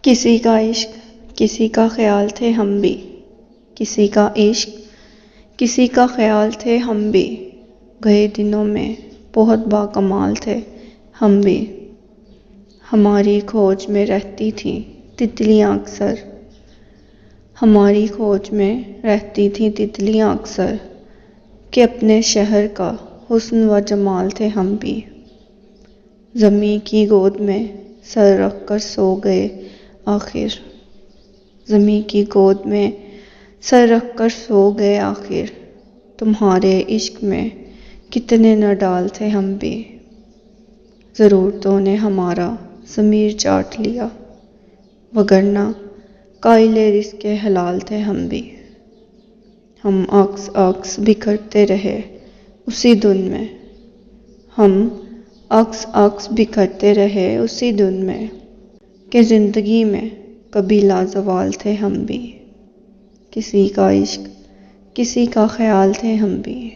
کسی کا عشق کسی کا خیال تھے ہم بھی، کسی کا عشق کسی کا خیال تھے ہم بھی، گئے دنوں میں بہت باکمال تھے ہم بھی۔ ہماری کھوج میں رہتی تھیں تتلیاں اکثر، ہماری کھوج میں رہتی تھیں تتلیاں اکثر، کہ اپنے شہر کا حسن و جمال تھے ہم بھی۔ زمیں کی گود میں سر رکھ کر سو گئے آخر، زمیں کی گود میں سر رکھ کر سو گئے آخر، تمہارے عشق میں کتنے نہ ڈال تھے ہم بھی۔ ضرورتوں نے ہمارا ضمیر چاٹ لیا، وگرنہ قائل رزق حلال تھے ہم بھی۔ ہم عکس عکس بکھرتے رہے اسی دن میں، ہم عکس عکس بکھرتے رہے اسی دن میں، کہ زندگی میں کبھی لازوال تھے ہم بھی۔ کسی کا عشق کسی کا خیال تھے ہم بھی۔